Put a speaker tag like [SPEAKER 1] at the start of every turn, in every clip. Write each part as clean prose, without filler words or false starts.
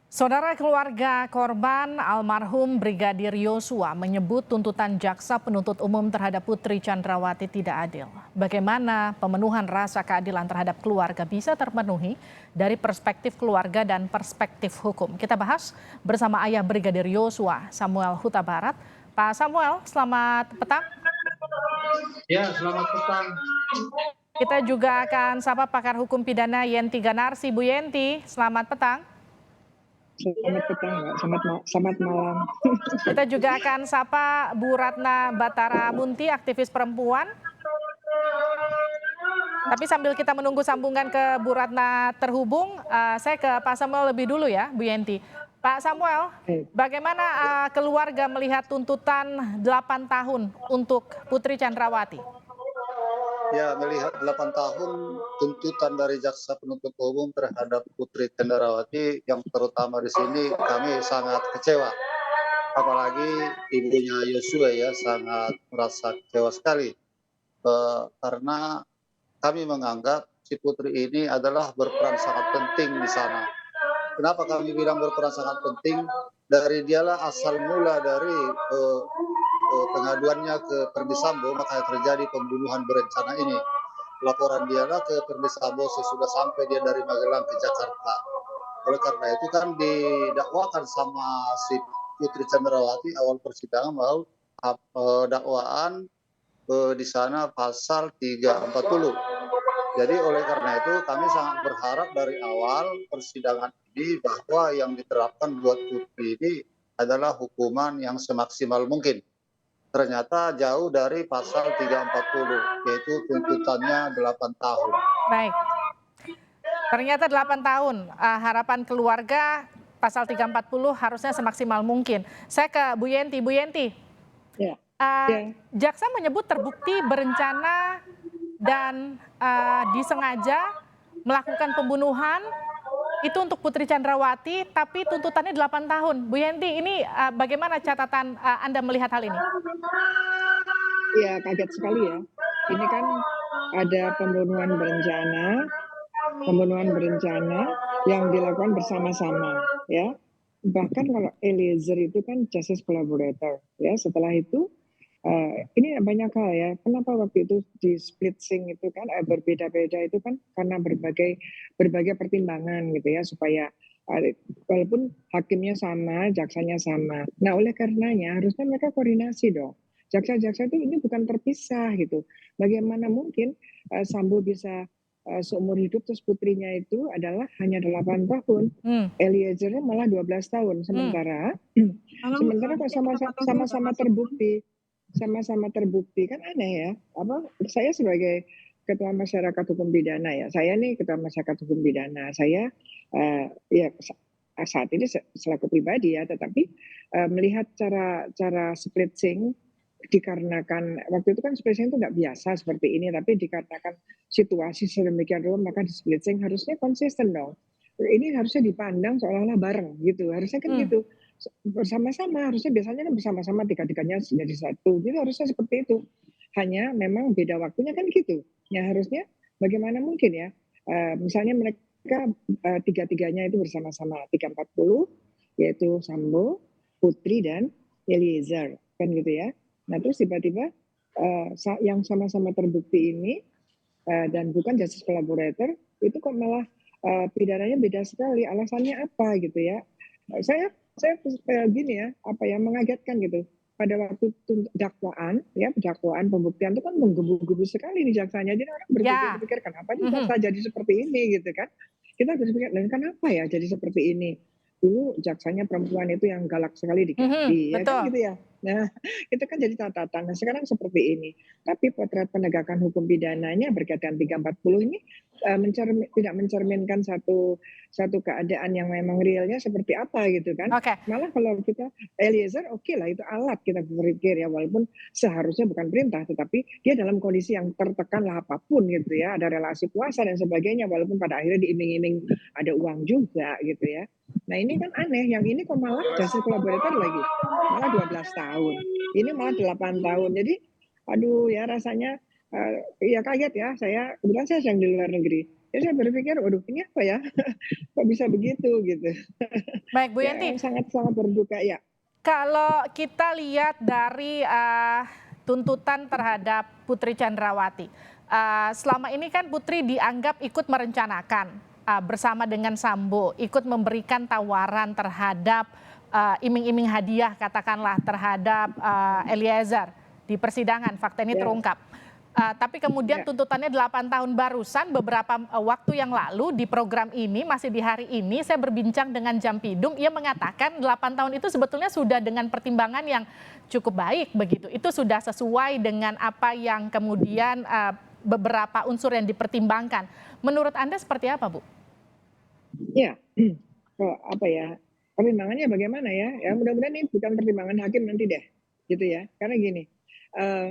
[SPEAKER 1] Saudara keluarga korban almarhum Brigadir Yosua menyebut tuntutan jaksa penuntut umum terhadap Putri Chandrawati tidak adil. Bagaimana pemenuhan rasa keadilan terhadap keluarga bisa terpenuhi dari perspektif keluarga dan perspektif hukum. Kita bahas bersama ayah Brigadir Yosua, Samuel Huta Barat. Pak Samuel, selamat petang.
[SPEAKER 2] Ya, selamat petang.
[SPEAKER 1] Kita juga akan sapa pakar hukum pidana Yenti Ganarsi. Bu Yenti, selamat petang.
[SPEAKER 3] Selamat petang, Mbak. Selamat malam.
[SPEAKER 1] Kita juga akan sapa Bu Ratna Batara Munti, aktivis perempuan. Tapi sambil kita menunggu sambungan ke Bu Ratna terhubung, saya ke Pak Samuel lebih dulu ya, Bu Yenti. Pak Samuel, bagaimana keluarga melihat tuntutan 8 tahun untuk Putri Chandrawati?
[SPEAKER 2] Ya, melihat 8 tahun tuntutan dari jaksa penuntut umum terhadap Putri Chandrawati, yang terutama di sini kami sangat kecewa. Apalagi ibunya Yosua ya sangat merasa kecewa sekali. Karena kami menganggap si Putri ini adalah berperan sangat penting di sana. Kenapa kami bilang berperan sangat penting? Dari dialah asal mula dari pengaduannya ke Verdi Sambo, makanya terjadi pembunuhan berencana ini. Laporan dialah ke Verdi Sambo sesudah sampai dia dari Magelang ke Jakarta. Oleh karena itu kan didakwakan sama si Putri Chandrawati awal persidangan bahwa dakwaan di sana pasal 340. Jadi oleh karena itu kami sangat berharap dari awal persidangan ini bahwa yang diterapkan buat Putri ini adalah hukuman yang semaksimal mungkin. Ternyata jauh dari pasal 340, yaitu tuntutannya 8 tahun.
[SPEAKER 1] Baik, ternyata 8 tahun, harapan keluarga pasal 340 harusnya semaksimal mungkin. Saya ke Bu Yenti. Bu Yenti,
[SPEAKER 3] Ya.
[SPEAKER 1] jaksa menyebut terbukti berencana dan disengaja melakukan pembunuhan itu untuk Putri Chandrawati, tapi tuntutannya 8 tahun. Bu Yenti, ini bagaimana catatan Anda melihat hal ini?
[SPEAKER 3] Ya, kaget sekali ya. Ini kan ada pembunuhan berencana yang dilakukan bersama-sama, ya. Bahkan kalau Eliezer itu kan justice collaborator, ya. Setelah itu ini banyak hal ya. Kenapa waktu itu di split sing itu kan berbeda-beda itu kan karena berbagai pertimbangan gitu ya, supaya walaupun hakimnya sama, jaksanya sama. Nah, oleh karenanya harusnya mereka koordinasi dong. Jaksa-jaksa itu ini bukan terpisah gitu. Bagaimana mungkin Sambo bisa seumur hidup terus putrinya itu adalah hanya 8 tahun. Eliezernya malah 12 tahun. Sementara kok sama-sama terbukti. Sama-sama terbukti kan aneh ya. Saya sebagai ketua masyarakat hukum pidana ya. Saya nih ketua masyarakat hukum pidana. Saya ya saat ini selaku pribadi ya, tetapi melihat cara splitsing dikarenakan waktu itu kan splitsing itu nggak biasa seperti ini, tapi dikarenakan situasi sedemikian rupa maka di splitsing harusnya konsisten dong. Ini harusnya dipandang seolah-olah bareng gitu, harusnya kan gitu bersama-sama, harusnya biasanya kan bersama-sama tiga-tiganya jadi satu, gitu harusnya seperti itu. Hanya memang beda waktunya kan gitu. Ya harusnya bagaimana mungkin ya, misalnya mereka tiga-tiganya itu bersama-sama 340, yaitu Sambo, Putri dan Eliezer kan gitu ya. Nah terus tiba-tiba yang sama-sama terbukti ini dan bukan justice collaborator itu kok malah pidananya beda sekali, alasannya apa gitu ya. Saya gini ya, mengagetkan gitu. Pada waktu dakwaan pembuktian itu kan menggebu-gebu sekali nih jaksanya. Jadi orang berpikir kenapa nih jaksa jadi seperti ini gitu kan. Kita berpikir, dan kenapa ya jadi seperti ini. Dulu jaksanya perempuan itu yang galak sekali diganti, ya kan gitu ya. Nah, itu kan jadi catatan. Nah, sekarang seperti ini. Tapi potret penegakan hukum pidananya berkaitan 340 ini tidak mencerminkan satu keadaan yang memang realnya seperti apa gitu kan. Malah kalau kita Eliezer oke lah, itu alat kita berpikir ya, walaupun seharusnya bukan perintah, tetapi dia dalam kondisi yang tertekan lah apapun gitu ya, ada relasi kuasa dan sebagainya, walaupun pada akhirnya diiming-iming ada uang juga gitu ya. Nah ini kan aneh, yang ini kok malah justice collaborator lagi, malah 12 tahun, ini malah 8 tahun. Jadi aduh ya rasanya ya kaget ya, kebetulan saya yang di luar negeri. Jadi saya berpikir, waduh ini apa ya, kok bisa begitu gitu.
[SPEAKER 1] Baik, Bu
[SPEAKER 3] Ya
[SPEAKER 1] Yenti.
[SPEAKER 3] sangat-sangat berduka ya.
[SPEAKER 1] Kalau kita lihat dari tuntutan terhadap Putri Chandrawati, selama ini kan Putri dianggap ikut merencanakan bersama dengan Sambo, ikut memberikan tawaran terhadap iming-iming hadiah katakanlah terhadap Eliezer di persidangan, fakta ini
[SPEAKER 3] Ya,
[SPEAKER 1] terungkap. Tapi kemudian
[SPEAKER 3] ya,
[SPEAKER 1] tuntutannya 8 tahun barusan beberapa waktu yang lalu di program ini, masih di hari ini, saya berbincang dengan Jampidum, ia mengatakan 8 tahun itu sebetulnya sudah dengan pertimbangan yang cukup baik begitu. Itu sudah sesuai dengan apa yang kemudian beberapa unsur yang dipertimbangkan. Menurut Anda seperti apa, Bu?
[SPEAKER 3] ya. Kok apa ya, pertimbangannya bagaimana ya? Ya mudah-mudahan ini bukan pertimbangan hakim nanti deh, gitu ya. Karena gini, eee,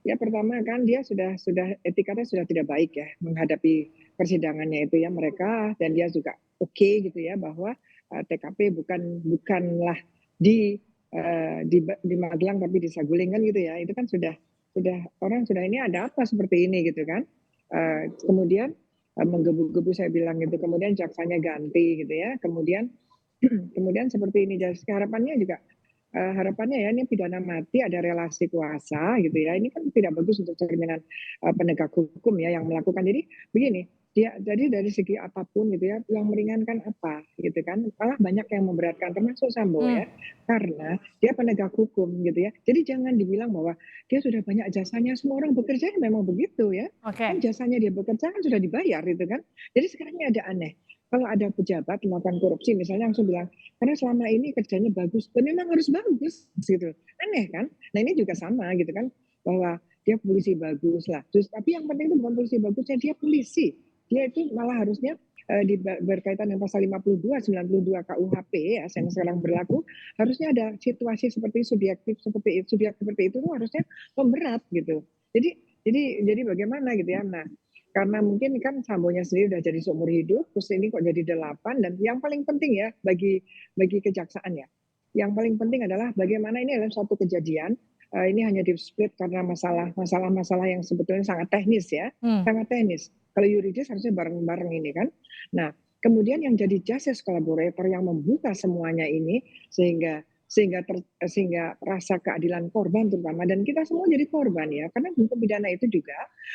[SPEAKER 3] ya pertama kan dia sudah etikanya sudah tidak baik ya menghadapi persidangannya itu ya mereka dan dia juga oke gitu ya bahwa, TKP bukanlah di, di Magelang tapi di Saguling kan gitu ya. Itu kan sudah orang sudah ini ada apa seperti ini gitu kan. Kemudian menggebu-gebu saya bilang gitu, kemudian jaksanya ganti gitu ya, kemudian kemudian seperti ini, jadi harapannya juga, harapannya ya ini pidana mati ada relasi kuasa gitu ya, ini kan tidak bagus untuk cerminan, penegak hukum ya yang melakukan. Jadi begini, jadi dari segi apapun gitu ya, yang meringankan apa gitu kan, malah banyak yang memberatkan termasuk Sambo
[SPEAKER 1] Hmm,
[SPEAKER 3] ya, karena dia penegak hukum gitu ya. Jadi jangan dibilang bahwa dia sudah banyak jasanya, semua orang bekerja ya memang begitu ya.
[SPEAKER 1] oke.
[SPEAKER 3] Kan jasanya dia bekerja kan sudah dibayar gitu kan. Jadi sekarang ini ada aneh. Kalau ada pejabat melakukan korupsi misalnya langsung bilang, karena selama ini kerjanya bagus, dan memang harus bagus gitu. Aneh kan? Nah ini juga sama gitu kan, bahwa dia polisi bagus lah. Terus, tapi yang penting itu bukan polisi bagusnya, dia polisi. Dia itu malah harusnya berkaitan dengan pasal 52, 92 KUHP ya, yang sekarang berlaku, harusnya ada situasi seperti subjek seperti itu tuh harusnya memberat gitu. Jadi jadi bagaimana gitu ya. Nah, karena mungkin kan Sambonya sendiri udah jadi seumur hidup, terus ini kok jadi 8 dan yang paling penting ya bagi kejaksaan ya, yang paling penting adalah bagaimana ini adalah suatu kejadian, ini hanya di-split karena masalah-masalah yang sebetulnya sangat teknis ya,
[SPEAKER 1] Hmm.
[SPEAKER 3] sangat teknis. Kalau yuridis harusnya bareng-bareng ini kan. Nah, kemudian yang jadi justice collaborator yang membuka semuanya ini sehingga sehingga rasa keadilan korban terutama dan kita semua jadi korban ya, karena hukum pidana itu juga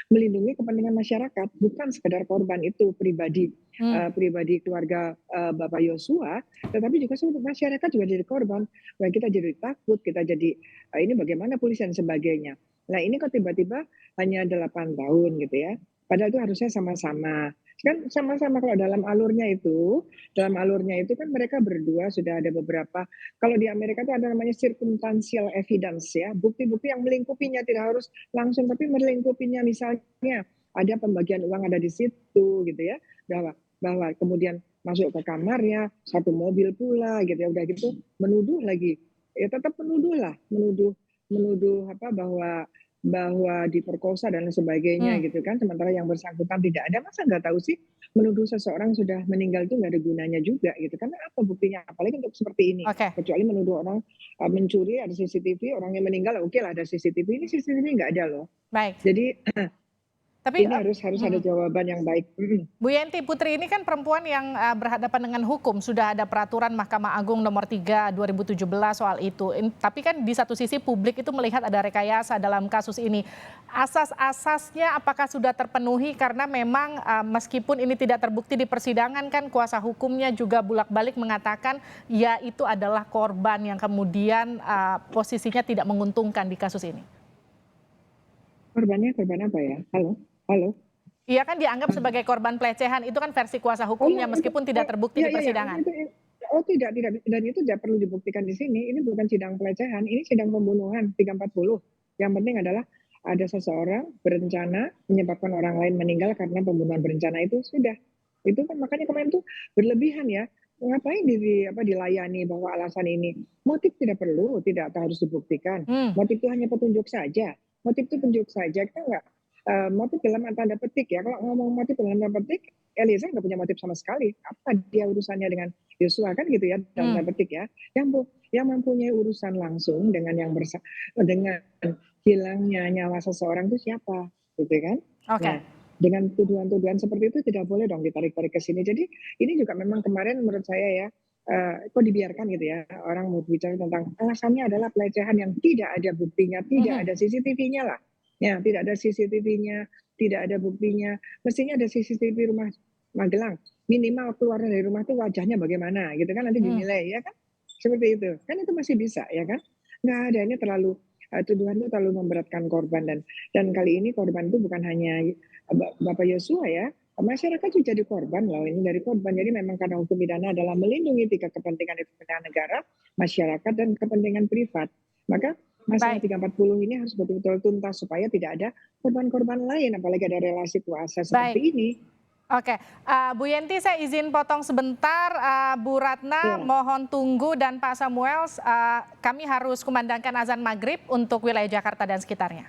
[SPEAKER 3] melindungi kepentingan masyarakat, bukan sekedar korban itu pribadi,
[SPEAKER 1] Hmm.
[SPEAKER 3] pribadi keluarga, Bapak Yosua, tetapi juga seluruh masyarakat juga jadi korban. Nah, kita jadi takut, kita jadi, ini bagaimana polisi dan sebagainya. Nah, ini kok tiba-tiba hanya 8 tahun gitu ya, padahal itu harusnya sama-sama. Kan sama-sama kalau dalam alurnya itu kan mereka berdua sudah ada beberapa kalau di Amerika itu ada namanya circumstantial evidence ya, bukti-bukti yang melingkupinya tidak harus langsung tapi melingkupinya misalnya ada pembagian uang ada di situ gitu ya, bahwa bahwa kemudian masuk ke kamarnya, satu mobil pula gitu ya, udah gitu menuduh lagi. Ya tetap menuduh lah, menuduh menuduh apa, bahwa bahwa diperkosa dan lain sebagainya
[SPEAKER 1] Hmm.
[SPEAKER 3] gitu kan, sementara yang bersangkutan tidak ada. Masa nggak tahu sih menuduh seseorang sudah meninggal itu nggak ada gunanya juga gitu, karena apa buktinya? Apalagi untuk seperti ini,
[SPEAKER 1] Oke.
[SPEAKER 3] kecuali menuduh orang, mencuri ada CCTV, orangnya meninggal oke lah ada CCTV, ini CCTV nggak ada loh.
[SPEAKER 1] Baik.
[SPEAKER 3] Jadi
[SPEAKER 1] Tapi
[SPEAKER 3] ini harus ada jawaban yang baik.
[SPEAKER 1] Bu Yenti, Putri ini kan perempuan yang berhadapan dengan hukum. Sudah ada peraturan Mahkamah Agung nomor 3 2017 soal itu. Tapi kan di satu sisi publik itu melihat ada rekayasa dalam kasus ini. Asas-asasnya apakah sudah terpenuhi karena memang meskipun ini tidak terbukti di persidangan kan kuasa hukumnya juga bolak-balik mengatakan ya itu adalah korban yang kemudian posisinya tidak menguntungkan di kasus ini.
[SPEAKER 3] Korban apa ya? Halo? Halo?
[SPEAKER 1] Iya kan dianggap sebagai korban pelecehan, itu kan versi kuasa
[SPEAKER 3] Oh iya
[SPEAKER 1] hukumnya meskipun tidak terbukti
[SPEAKER 3] iya
[SPEAKER 1] di
[SPEAKER 3] iya iya,
[SPEAKER 1] persidangan.
[SPEAKER 3] oh tidak dan itu tidak perlu dibuktikan di sini, ini bukan sidang pelecehan, ini sidang pembunuhan 340. Yang penting adalah ada seseorang berencana menyebabkan orang lain meninggal karena pembunuhan berencana itu sudah. Itu kan makanya kemarin tuh berlebihan ya, ngapain dilayani bahwa alasan ini. Motif tidak perlu, tidak harus dibuktikan.
[SPEAKER 1] Hmm.
[SPEAKER 3] Motif itu hanya petunjuk saja. Motif itu petunjuk saja, kita nggak motif dalam tanda petik ya. Kalau ngomong motif dalam tanda petik, Eliezer nggak punya motif sama sekali. Apa dia urusannya dengan Yosua kan gitu ya dalam tanda petik ya. Yang mempunyai urusan langsung dengan dengan hilangnya nyawa seseorang itu siapa, gitu kan?
[SPEAKER 1] Oke.
[SPEAKER 3] Nah, dengan tuduhan-tuduhan seperti itu tidak boleh dong ditarik-tarik ke sini. Jadi ini juga memang kemarin menurut saya ya kok dibiarkan gitu ya, orang mau bicara tentang alasannya adalah pelecehan yang tidak ada buktinya, tidak
[SPEAKER 1] Mhm.
[SPEAKER 3] ada CCTV-nya lah. Ya, tidak ada CCTV-nya, tidak ada buktinya. Mestinya ada CCTV rumah Magelang. Minimal keluar dari rumah itu wajahnya bagaimana gitu kan nanti
[SPEAKER 1] Mhm.
[SPEAKER 3] dinilai ya kan. Seperti itu. Kan itu masih bisa ya kan. Nggak ada, ini terlalu tuduhan itu terlalu memberatkan korban dan kali ini korban itu bukan hanya Bapak Yosua ya, masyarakat juga jadi korban loh, ini dari korban. Jadi memang karena hukum pidana adalah melindungi 3 kepentingan, itu kepentingan negara, masyarakat, dan kepentingan privat. Maka masalah
[SPEAKER 1] Baik.
[SPEAKER 3] 340 ini harus betul-betul tuntas supaya tidak ada korban-korban lain, apalagi ada relasi kuasa seperti
[SPEAKER 1] Baik.
[SPEAKER 3] ini.
[SPEAKER 1] Oke, Bu Yenti saya izin potong sebentar, Bu Ratna
[SPEAKER 3] Ya,
[SPEAKER 1] mohon tunggu dan Pak Samuel, kami harus kumandangkan azan maghrib untuk wilayah Jakarta dan sekitarnya.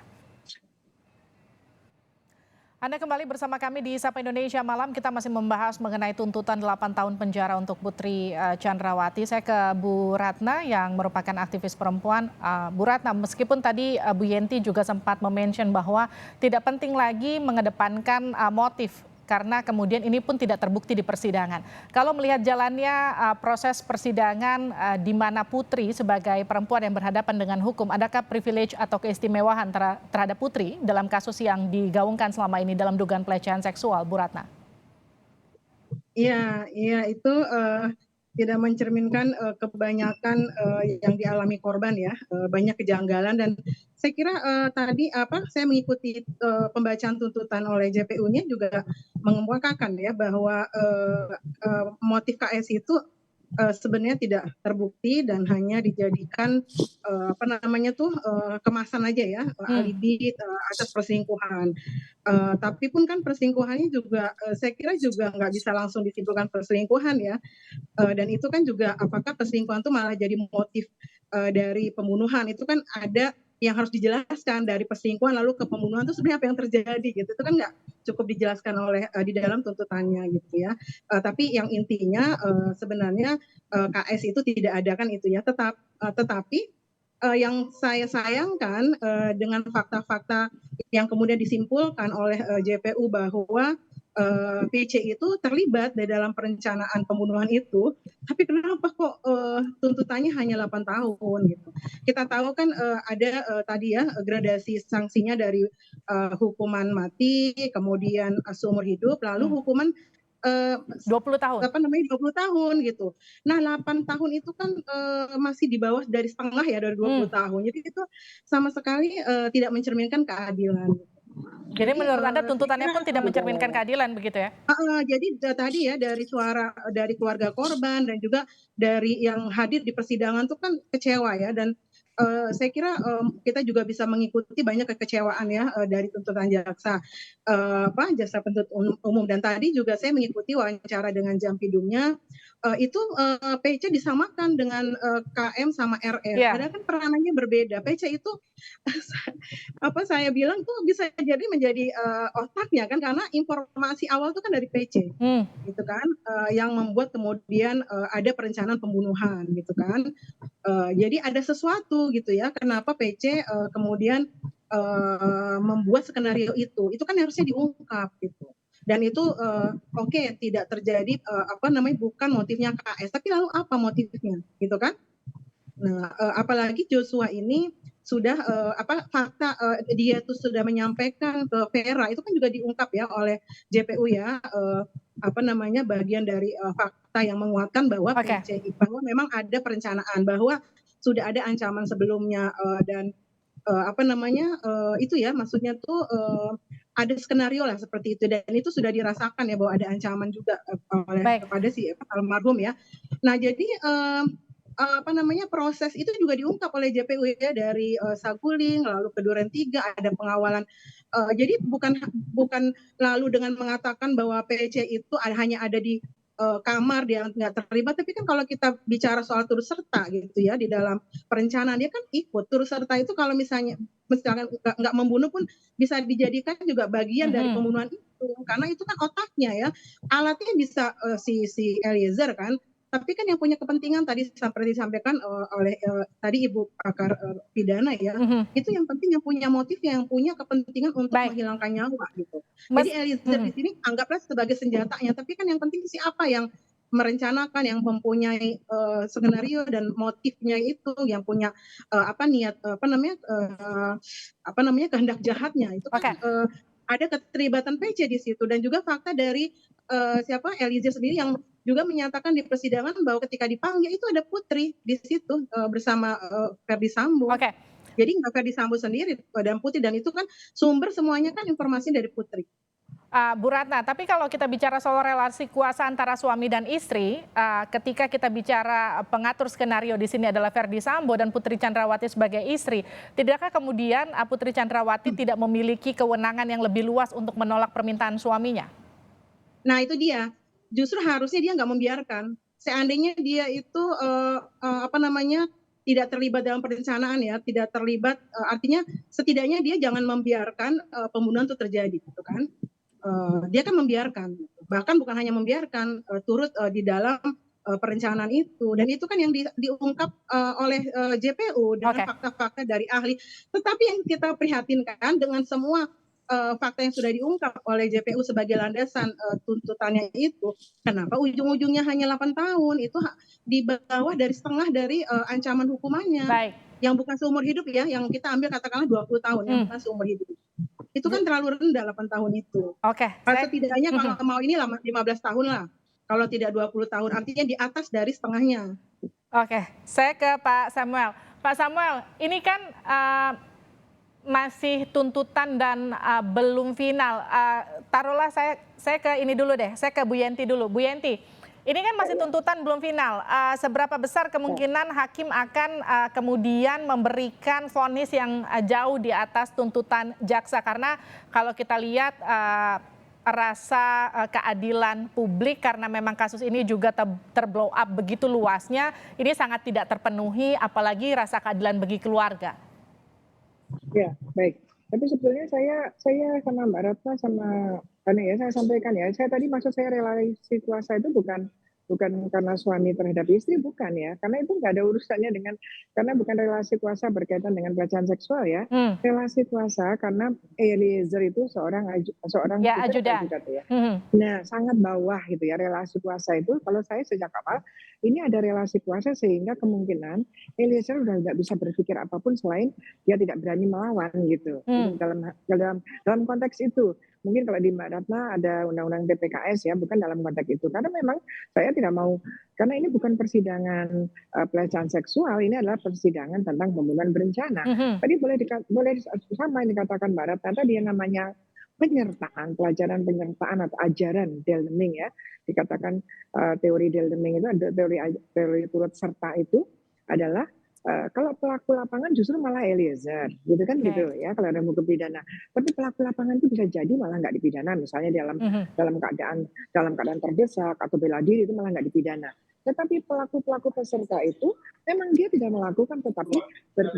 [SPEAKER 1] Anda kembali bersama kami di Sapa Indonesia Malam, kita masih membahas mengenai tuntutan 8 tahun penjara untuk Putri Chandrawati. Saya ke Bu Ratna yang merupakan aktivis perempuan. Bu Ratna, meskipun tadi Bu Yenti juga sempat mention bahwa tidak penting lagi mengedepankan motif, karena kemudian ini pun tidak terbukti di persidangan. Kalau melihat jalannya proses persidangan di mana Putri sebagai perempuan yang berhadapan dengan hukum, adakah privilege atau keistimewaan terhadap Putri dalam kasus yang digaungkan selama ini dalam dugaan pelecehan seksual, Bu Ratna?
[SPEAKER 4] Iya, iya itu tidak mencerminkan kebanyakan yang dialami korban ya, banyak kejanggalan dan saya kira tadi saya mengikuti pembacaan tuntutan oleh JPU-nya juga mengemukakan ya bahwa motif KS itu sebenarnya tidak terbukti dan hanya dijadikan kemasan aja ya, alibi atas perselingkuhan. Tapi pun kan perselingkuhannya juga saya kira juga nggak bisa langsung disimpulkan perselingkuhan ya. Dan itu kan juga apakah perselingkuhan itu malah jadi motif dari pembunuhan, itu kan ada yang harus dijelaskan dari perselingkuhan lalu ke pembunuhan itu sebenarnya apa yang terjadi gitu, itu kan nggak cukup dijelaskan oleh di dalam tuntutannya gitu ya. Tapi yang intinya sebenarnya KS itu tidak ada kan itu ya, tetapi yang saya sayangkan dengan fakta-fakta yang kemudian disimpulkan oleh JPU bahwa PC itu terlibat di dalam perencanaan pembunuhan itu, tapi kenapa kok tuntutannya hanya 8 tahun gitu. Kita tahu kan ada tadi ya gradasi sanksinya dari hukuman mati, kemudian seumur hidup, lalu hukuman
[SPEAKER 1] 20 tahun.
[SPEAKER 4] 20 tahun gitu. Nah 8 tahun itu kan masih di bawah dari setengah ya dari 20 tahun. Jadi itu sama sekali tidak mencerminkan keadilan.
[SPEAKER 1] Jadi menurut Anda
[SPEAKER 4] saya
[SPEAKER 1] tuntutannya
[SPEAKER 4] kira
[SPEAKER 1] pun tidak mencerminkan keadilan begitu ya?
[SPEAKER 4] jadi tadi ya dari suara dari keluarga korban dan juga dari yang hadir di persidangan tuh kan kecewa ya dan saya kira kita juga bisa mengikuti banyak kekecewaan ya dari tuntutan jaksa penuntut umum dan tadi juga saya mengikuti wawancara dengan Jampidumnya itu PC disamakan dengan KM sama RR.
[SPEAKER 1] Iya.
[SPEAKER 4] Padahal kan peranannya berbeda. PC itu saya bilang tuh bisa jadi menjadi otaknya kan karena informasi awal tuh kan dari PC gitu kan yang membuat kemudian ada perencanaan pembunuhan gitu kan. Jadi ada sesuatu gitu ya kenapa PC kemudian membuat skenario itu kan harusnya diungkap gitu. Dan itu tidak terjadi bukan motifnya KS, tapi lalu apa motifnya gitu kan. Nah, apalagi Joshua ini sudah fakta dia itu sudah menyampaikan ke Vera itu kan juga diungkap ya oleh JPU ya bagian dari fakta yang menguatkan bahwa PCI bahwa memang ada perencanaan bahwa sudah ada ancaman sebelumnya dan itu ya maksudnya tuh ada skenario lah seperti itu dan itu sudah dirasakan ya bahwa ada ancaman juga kepada si almarhum ya. Nah jadi proses itu juga diungkap oleh JPU ya dari Saguling lalu ke Duren 3 ada pengawalan. Jadi bukan lalu dengan mengatakan bahwa PC itu hanya ada di kamar dia nggak terlibat, tapi kan kalau kita bicara soal turut serta gitu ya di dalam perencanaan dia kan ikut turut serta itu kalau misalkan nggak membunuh pun bisa dijadikan juga bagian dari pembunuhan itu karena itu kan otaknya ya alatnya bisa si Eliezer kan. Tapi kan yang punya kepentingan tadi seperti disampaikan oleh tadi Ibu pakar pidana ya, itu yang penting yang punya motif, yang punya kepentingan untuk menghilangkan nyawa gitu. Jadi Eliezer di sini anggaplah sebagai senjatanya, tapi kan yang penting siapa yang merencanakan, yang mempunyai skenario dan motifnya itu, yang punya niat kehendak jahatnya itu kan ada keterlibatan PC di situ, dan juga fakta dari Eliezer sendiri yang juga menyatakan di persidangan bahwa ketika dipanggil itu ada Putri di situ bersama Ferdi Sambo. Jadi nggak Ferdi Sambo sendiri dan Putri, dan itu kan sumber semuanya kan informasi dari Putri.
[SPEAKER 1] Bu Ratna, tapi kalau kita bicara soal relasi kuasa antara suami dan istri, ketika kita bicara pengatur skenario di sini adalah Ferdi Sambo dan Putri Chandrawati sebagai istri, tidakkah kemudian Putri Chandrawati tidak memiliki kewenangan yang lebih luas untuk menolak permintaan suaminya?
[SPEAKER 4] Nah itu dia, justru harusnya dia nggak membiarkan. Seandainya dia itu tidak terlibat dalam perencanaan ya, tidak terlibat, artinya setidaknya dia jangan membiarkan pembunuhan itu terjadi, gitu kan? Dia kan membiarkan, bahkan bukan hanya membiarkan, turut di dalam perencanaan itu, dan itu kan yang diungkap oleh JPU dengan fakta-fakta dari ahli. Tetapi yang kita prihatinkan dengan semua fakta yang sudah diungkap oleh JPU sebagai landasan tuntutannya itu, kenapa ujung-ujungnya hanya 8 tahun? Itu di bawah dari setengah dari ancaman hukumannya.
[SPEAKER 1] Baik.
[SPEAKER 4] Yang bukan seumur hidup ya, yang kita ambil katakanlah 20 tahun, yang bukan seumur hidup. Itu kan terlalu rendah 8 tahun itu. Setidaknya kalau mau ini 15 tahun lah. Kalau tidak 20 tahun, artinya di atas dari setengahnya.
[SPEAKER 1] Saya ke Pak Samuel. Pak Samuel, ini kan masih tuntutan dan belum final. Taruhlah saya ke ini dulu deh, saya ke Bu Yenti dulu. Bu Yenti, ini kan masih tuntutan belum final. Seberapa besar kemungkinan hakim akan kemudian memberikan vonis yang jauh di atas tuntutan jaksa? Karena kalau kita lihat rasa keadilan publik karena memang kasus ini juga terblow up begitu luasnya, ini sangat tidak terpenuhi, apalagi rasa keadilan bagi keluarga.
[SPEAKER 3] Ya, baik. Tapi sebetulnya saya sama Mbak Ratna sama saya sampaikan ya, saya tadi maksud saya relasi kuasa itu bukan karena suami terhadap istri, bukan ya, karena itu nggak ada urusannya dengan, karena bukan relasi kuasa berkaitan dengan pelecehan seksual ya. Relasi kuasa karena Eliezer itu seorang
[SPEAKER 1] ajudan ya.
[SPEAKER 3] Nah, sangat bawah gitu ya relasi kuasa itu. Kalau saya sejak awal ini ada relasi kuasa sehingga kemungkinan Eliezer udah nggak bisa berpikir apapun selain dia tidak berani melawan gitu. Dalam konteks itu. Mungkin kalau di Mbak Ratna ada undang-undang TPKS ya, bukan dalam konteks itu. Karena memang saya tidak mau, karena ini bukan persidangan pelecehan seksual, ini adalah persidangan tentang pembunuhan berencana. Tadi boleh sama yang dikatakan Mbak Ratna tadi, yang namanya penyertaan, pelajaran penyertaan atau ajaran Delming ya. Dikatakan teori Delming itu ada teori turut serta itu adalah kalau pelaku lapangan justru malah Eliezer, gitu kan gitu ya kalau ada hukum pidana. Tapi pelaku lapangan itu bisa jadi malah nggak dipidana, misalnya dalam keadaan terdesak atau bela diri itu malah nggak dipidana. Tetapi pelaku peserta itu memang dia tidak melakukan, tetapi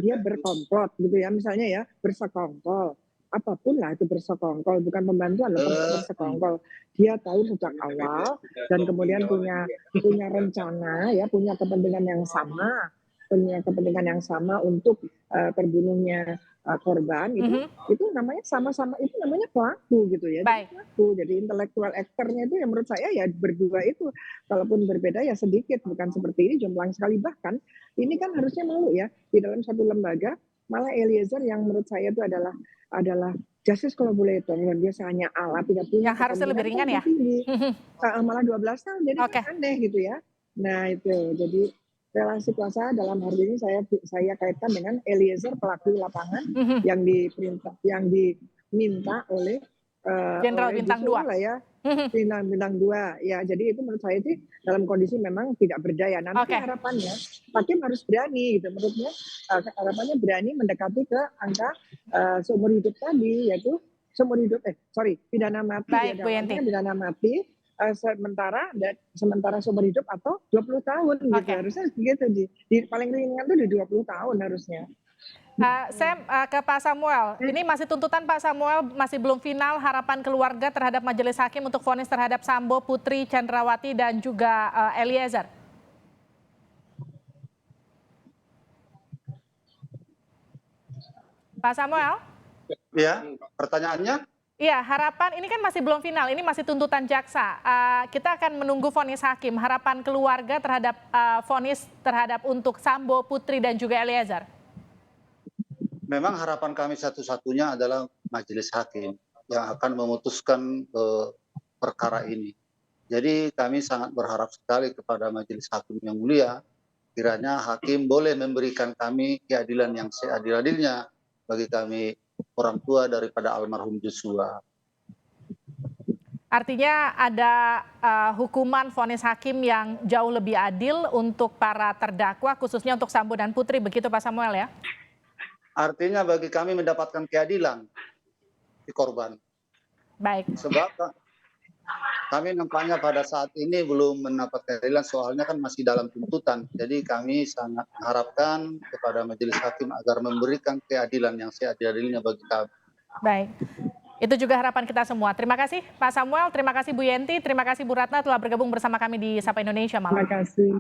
[SPEAKER 3] dia berkomplot gitu ya, misalnya ya bersekongkol. Apapun lah itu bersekongkol, bukan pembantuan loh, bersekongkol. Dia tahu sejak awal dan kemudian punya rencana ya, punya kepentingan yang sama untuk terbunuhnya korban itu namanya sama-sama, itu namanya pelaku gitu ya. Jadi pelaku, jadi intelektual aktornya itu yang menurut saya ya berdua itu, kalaupun berbeda ya sedikit, bukan seperti ini jomplang sekali. Bahkan ini kan harusnya malu ya di dalam satu lembaga, malah Eliezer yang menurut saya itu adalah justice collaborator yang biasanya alat tidak punya,
[SPEAKER 1] yang harusnya lebih ringan ya,
[SPEAKER 3] malah 12 tahun, jadi aneh gitu ya. Nah itu jadi relasi kuasa dalam hal ini saya kaitkan dengan Eliezer pelaku lapangan yang diminta oleh
[SPEAKER 1] Jenderal Bintang 2
[SPEAKER 3] lah ya, Bintang 2 ya. Jadi itu menurut saya itu dalam kondisi memang tidak berdaya. Nanti harapannya hakim harus berani gitu, menurutnya harapannya berani mendekati ke angka seumur hidup tadi, yaitu pidana mati.
[SPEAKER 1] Baik, Bu Yenti.
[SPEAKER 3] Pidana mati sementara seumur hidup atau 20 tahun gitu. Harusnya begitu, di paling ringan itu di 20 tahun harusnya.
[SPEAKER 1] Saya ke Pak Samuel, ini masih tuntutan Pak Samuel, masih belum final. Harapan keluarga terhadap majelis hakim untuk vonis terhadap Sambo, Putri Chandrawati dan juga Eliezer. Pak Samuel?
[SPEAKER 2] Ya, pertanyaannya?
[SPEAKER 1] Iya, harapan ini kan masih belum final, ini masih tuntutan jaksa. Kita akan menunggu vonis hakim. Harapan keluarga terhadap vonis terhadap untuk Sambo, Putri, dan juga Eliezer.
[SPEAKER 2] Memang harapan kami satu-satunya adalah majelis hakim yang akan memutuskan perkara ini. Jadi kami sangat berharap sekali kepada majelis hakim yang mulia, kiranya hakim boleh memberikan kami keadilan yang seadil-adilnya bagi kami orang tua daripada almarhum Joshua.
[SPEAKER 1] Artinya ada hukuman vonis hakim yang jauh lebih adil untuk para terdakwa, khususnya untuk Sambo dan Putri, begitu Pak Samuel ya?
[SPEAKER 2] Artinya bagi kami mendapatkan keadilan di korban.
[SPEAKER 1] Baik.
[SPEAKER 2] Sebab kami nampaknya pada saat ini belum mendapat keadilan, soalnya kan masih dalam tuntutan. Jadi kami sangat mengharapkan kepada majelis hakim agar memberikan keadilan yang seadil-adilnya bagi kami.
[SPEAKER 1] Baik. Itu juga harapan kita semua. Terima kasih Pak Samuel, terima kasih Bu Yenti, terima kasih Bu Ratna telah bergabung bersama kami di Sapa Indonesia malam.
[SPEAKER 3] Terima kasih.